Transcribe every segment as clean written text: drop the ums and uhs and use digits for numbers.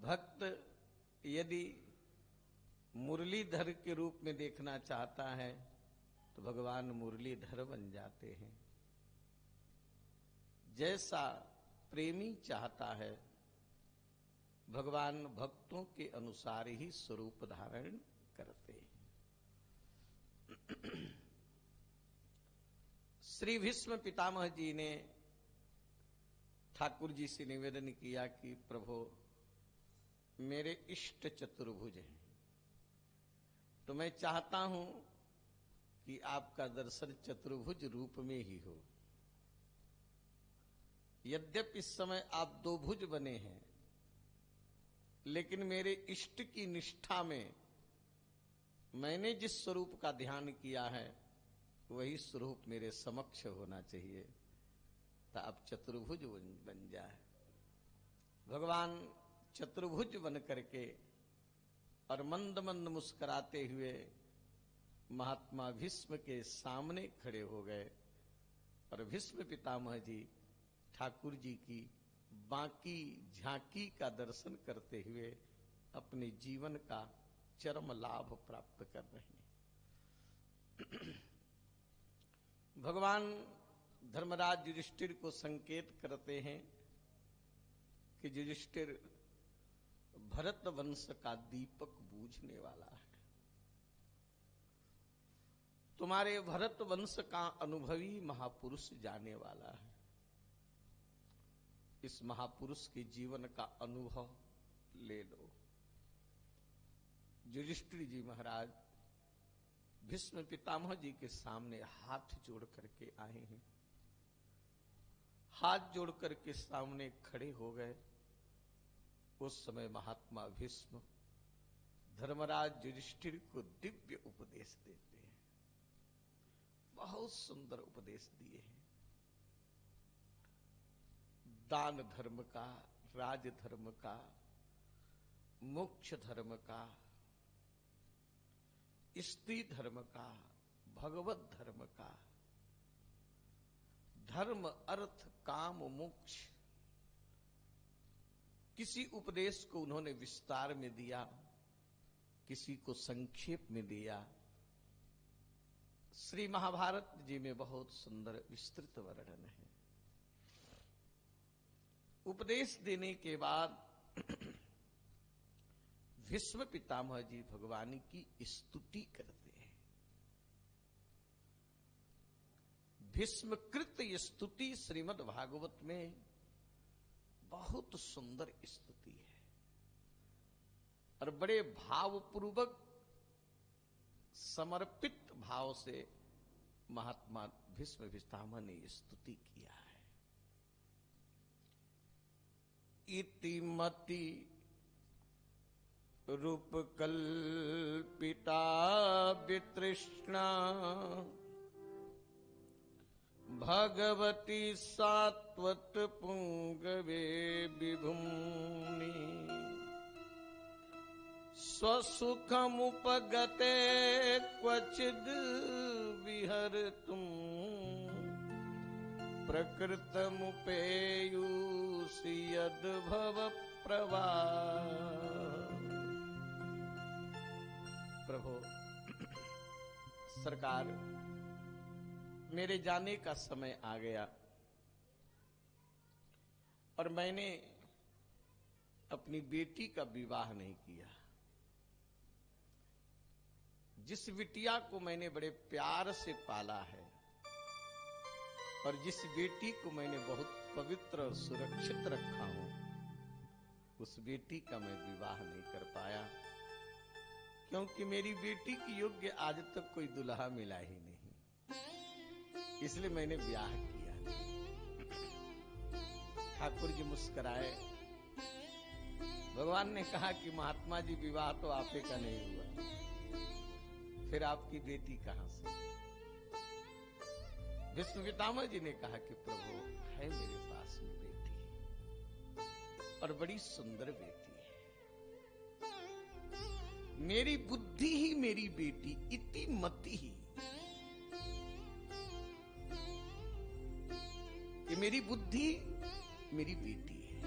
भक्त यदि मुरलीधर के रूप में देखना चाहता है तो भगवान मुरलीधर बन जाते हैं। जैसा प्रेमी चाहता है भगवान भक्तों के अनुसार ही स्वरूप धारण करते हैं। श्री भीष्म पितामह जी ने ठाकुर जी से निवेदन किया कि प्रभु मेरे इष्ट चतुर्भुज हैं, तो मैं चाहता हूं कि आपका दर्शन चतुर्भुज रूप में ही हो। यद्यपि इस समय आप दो भुज बने हैं, लेकिन मेरे इष्ट की निष्ठा में मैंने जिस स्वरूप का ध्यान किया है वही स्वरूप मेरे समक्ष होना चाहिए, तो आप चतुर्भुज बन जाए। भगवान चतुर्भुज बन करके और मंद मंद मुस्कुराते हुए महात्मा भीष्म के सामने खड़े हो गए और भीष्म पितामह जी ठाकुर जी की बाकी झांकी का दर्शन करते हुए अपने जीवन का चरम लाभ प्राप्त कर रहे हैं। भगवान धर्मराज युधिष्ठिर को संकेत करते हैं कि युधिष्ठिर भरत वंश का दीपक बूझने वाला है। तुम्हारे भरत वंश का अनुभवी महापुरुष जाने वाला है। इस महापुरुष के जीवन का अनुभव ले लो। युधिष्ठिर जी महाराज भीष्म पितामह जी के सामने हाथ जोड़ करके आए हैं। हाथ जोड़ करके सामने खड़े हो गए। उस समय महात्मा भीष्म धर्मराज युधिष्ठिर को दिव्य उपदेश देते हैं। बहुत सुंदर उपदेश दिए हैं। दान धर्म का, राज धर्म का, मोक्ष धर्म का, स्त्री धर्म का, भगवत धर्म का, धर्म अर्थ काम मोक्ष, किसी उपदेश को उन्होंने विस्तार में दिया, किसी को संक्षेप में दिया। श्री महाभारत जी में बहुत सुंदर विस्तृत वर्णन है। उपदेश देने के बाद भीष्म पितामह जी भगवान की स्तुति करते हैं। भीष्मकृत स्तुति श्रीमद् भागवत में बहुत सुंदर स्तुति है और बड़े भावपूर्वक समर्पित भाव से महात्मा भीष्म पितामह ने स्तुति किया है। इतिमति रूप कल्पिता वितृष्णा भगवती सात्वत पुंगवे विभूनि स्वसुखमुपगते क्वचिद् विहर्तुं प्रकृतमुपेयुषि यद्भव प्रवाह। प्रभु सरकार, मेरे जाने का समय आ गया और मैंने अपनी बेटी का विवाह नहीं किया। जिस बिटिया को मैंने बड़े प्यार से पाला है और जिस बेटी को मैंने बहुत पवित्र और सुरक्षित रखा हूं, उस बेटी का मैं विवाह नहीं कर पाया, क्योंकि मेरी बेटी की योग्य आज तक कोई दुल्हा मिला ही नहीं। इसलिए मैंने ब्याह किया नहीं। ठाकुर जी मुस्कुराए। भगवान ने कहा कि महात्मा जी विवाह तो आपे का नहीं हुआ, फिर आपकी बेटी कहां से? भीष्म पितामह जी ने कहा कि प्रभु है मेरे पास में बेटी और बड़ी सुंदर बेटी है। मेरी बुद्धि ही मेरी बेटी, इति मति ही। ये मेरी बुद्धि मेरी बेटी है।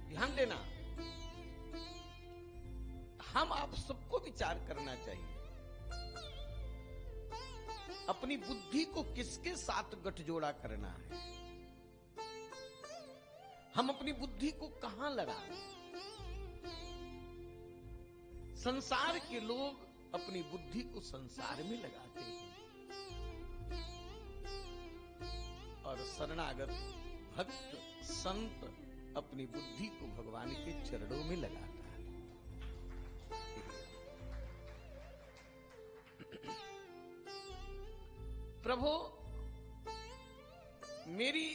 ध्यान देना, हम आप सबको विचार करना चाहिए अपनी बुद्धि को किसके साथ गठजोड़ा करना है, हम अपनी बुद्धि को कहां लगाएं। संसार के लोग अपनी बुद्धि को संसार में लगाते हैं और शरणागत भक्त संत अपनी बुद्धि को भगवान के चरणों में लगाता है। प्रभु, मेरी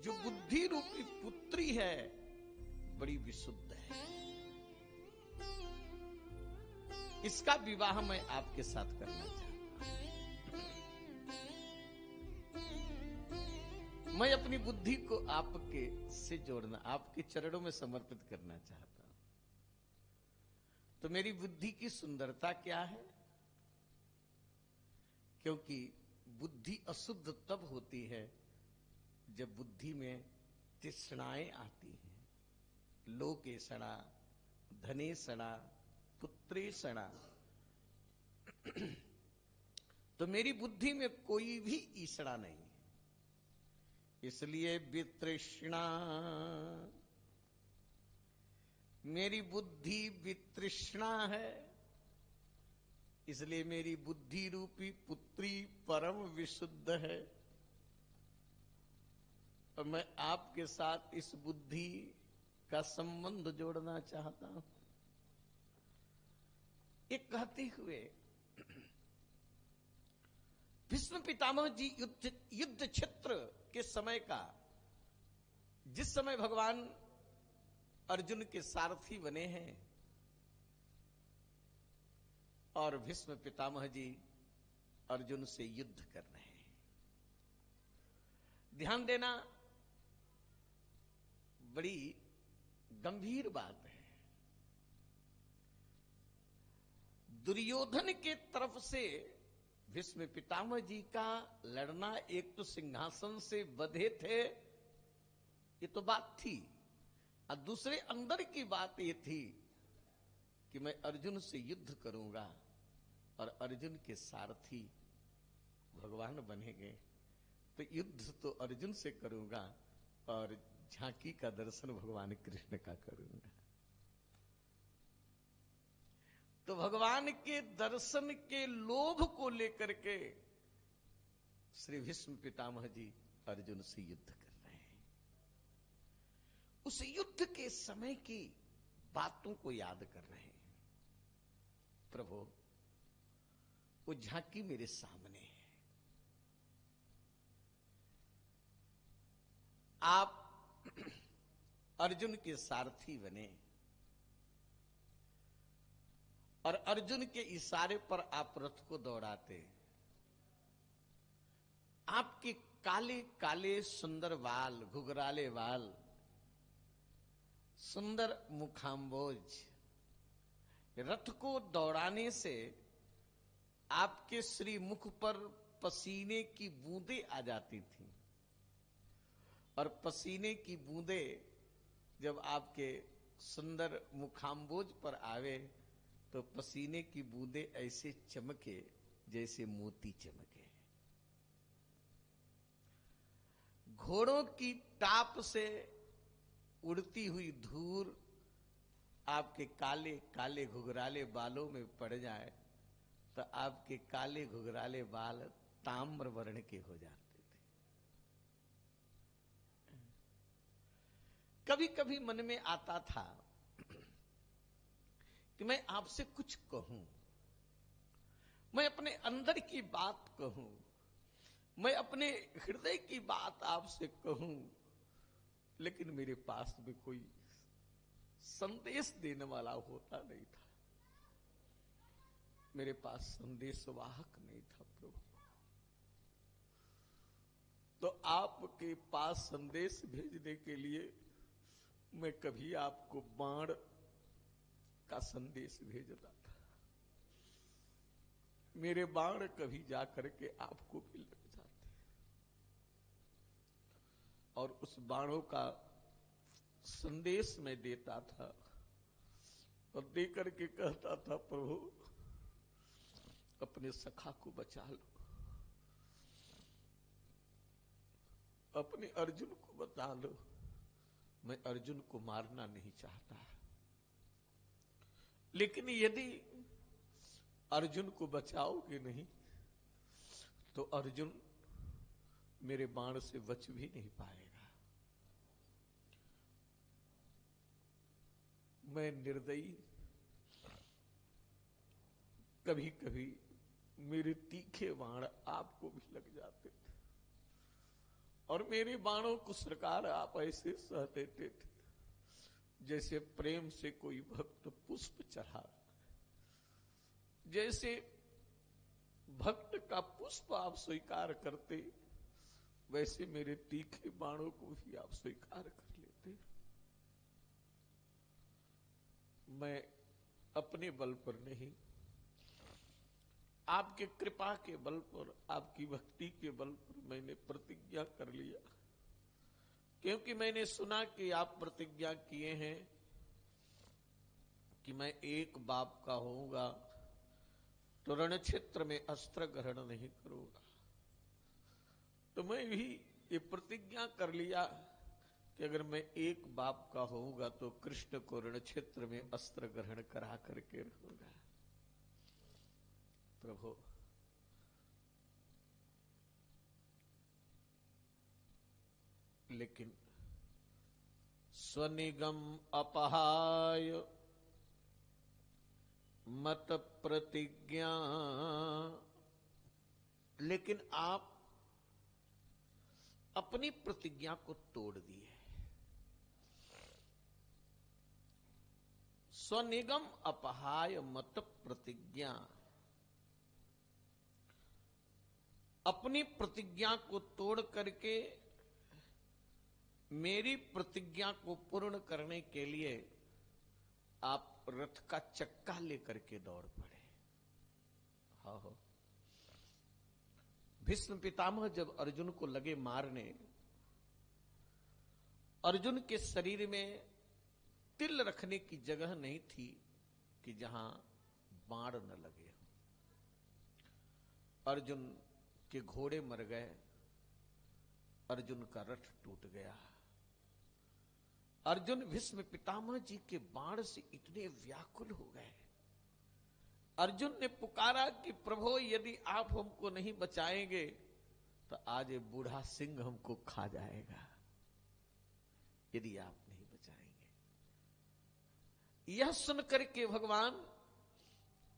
जो बुद्धि रूपी पुत्री है बड़ी विशुद्ध है, इसका विवाह मैं आपके साथ करना चाहता हूं। मैं अपनी बुद्धि को आपके से जोड़ना, आपके चरणों में समर्पित करना चाहता हूं। तो मेरी बुद्धि की सुंदरता क्या है? क्योंकि बुद्धि अशुद्ध तब होती है जब बुद्धि में तृष्णाएं आती हैं, लोकेषणा, धनेषणा, पुत्रेषणा। तो मेरी बुद्धि में कोई भी ईषणा नहीं, इसलिए वितृष्णा, मेरी बुद्धि वितृष्णा है, इसलिए मेरी बुद्धि रूपी पुत्री परम विशुद्ध है। और मैं आपके साथ इस बुद्धि का संबंध जोड़ना चाहता हूं। ये कहते हुए भीष्म पितामह जी युद्ध क्षेत्र के समय का, जिस समय भगवान अर्जुन के सारथी बने हैं और भीष्म पितामह जी अर्जुन से युद्ध कर रहे हैं। ध्यान देना, बड़ी गंभीर बात है। दुर्योधन के तरफ से भीष्म पितामह जी का लड़ना, एक तो सिंहासन से बंधे थे, ये तो बात थी, और दूसरे अंदर की बात ये थी कि मैं अर्जुन से युद्ध करूंगा और अर्जुन के सारथी भगवान बनेंगे, तो युद्ध तो अर्जुन से करूंगा और झांकी का दर्शन भगवान कृष्ण का करूंगा। तो भगवान के दर्शन के लोभ को लेकर के श्री भीष्म पितामह जी अर्जुन से युद्ध कर रहे हैं। उस युद्ध के समय की बातों को याद कर रहे हैं। प्रभु, वो झांकी मेरे सामने है, आप अर्जुन के सारथी बने और अर्जुन के इशारे पर आप रथ को दौड़ाते। आपके काले काले सुंदर बाल, घुघराले बाल, सुंदर मुखाम्बोज, रथ को दौड़ाने से आपके श्री मुख पर पसीने की बूंदें आ जाती थी, और पसीने की बूंदें जब आपके सुंदर मुखाम्बोज पर आवे तो पसीने की बूंदें ऐसे चमके जैसे मोती चमके। घोड़ों की टाप से उड़ती हुई धूल आपके काले काले घुघराले बालों में पड़ जाए तो आपके काले घुघराले बाल ताम्र वर्ण के हो जाते थे। कभी कभी मन में आता था कि मैं आपसे कुछ कहूं, मैं अपने अंदर की बात कहूं, मैं अपने हृदय की बात आपसे कहूं, लेकिन मेरे पास में कोई संदेश देने वाला होता नहीं था, मेरे पास संदेशवाहक नहीं था। प्रभु, तो आपके पास संदेश भेजने के लिए मैं कभी आपको बाण का संदेश भेजता था, मेरे बाण कभी जाकर के आपको भी लग जाते, और उस बाणों का संदेश मैं देता था और देकर के कहता था, प्रभु अपने सखा को बचा लो, अपने अर्जुन को बचा लो। मैं अर्जुन को मारना नहीं चाहता, लेकिन यदि अर्जुन को बचाओगे नहीं तो अर्जुन मेरे बाण से बच भी नहीं पाएगा। मैं निर्दयी, कभी कभी मेरे तीखे बाण आपको भी लग जाते थे और मेरे बाणों को सरकार आप ऐसे सह देते थे जैसे प्रेम से कोई भक्त पुष्प चढ़ा, जैसे भक्त का पुष्प आप स्वीकार करते, वैसे मेरे तीखे बाणों को भी आप स्वीकार कर लेते। मैं अपने बल पर नहीं, आपके कृपा के बल पर, आपकी भक्ति के बल पर मैंने प्रतिज्ञा कर लिया, क्योंकि मैंने सुना कि आप प्रतिज्ञा किए हैं कि मैं एक बाप का होऊंगा तो रण क्षेत्र में अस्त्र ग्रहण नहीं करूंगा। तो मैं भी ये प्रतिज्ञा कर लिया कि अगर मैं एक बाप का होऊंगा तो कृष्ण को रण क्षेत्र में अस्त्र ग्रहण करा करके रहूंगा। प्रभु लेकिन स्वनिगम अपहाय मत प्रतिज्ञा, लेकिन आप अपनी प्रतिज्ञा को तोड़ दिए। स्वनिगम अपहाय मत प्रतिज्ञा, अपनी प्रतिज्ञा को तोड़ करके मेरी प्रतिज्ञा को पूर्ण करने के लिए आप रथ का चक्का लेकर के दौड़ पड़े। हाँ, भीष्म पितामह जब अर्जुन को लगे मारने, अर्जुन के शरीर में तिल रखने की जगह नहीं थी कि जहां बाण न लगे। अर्जुन के घोड़े मर गए, अर्जुन का रथ टूट गया। अर्जुन भीष्म पितामह जी के बाण से इतने व्याकुल हो गए। अर्जुन ने पुकारा कि प्रभु यदि आप हमको नहीं बचाएंगे तो आज ये बूढ़ा सिंह हमको खा जाएगा, यदि आप नहीं बचाएंगे। यह सुनकर के भगवान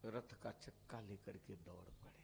रथ का चक्का लेकर के दौड़ पड़े।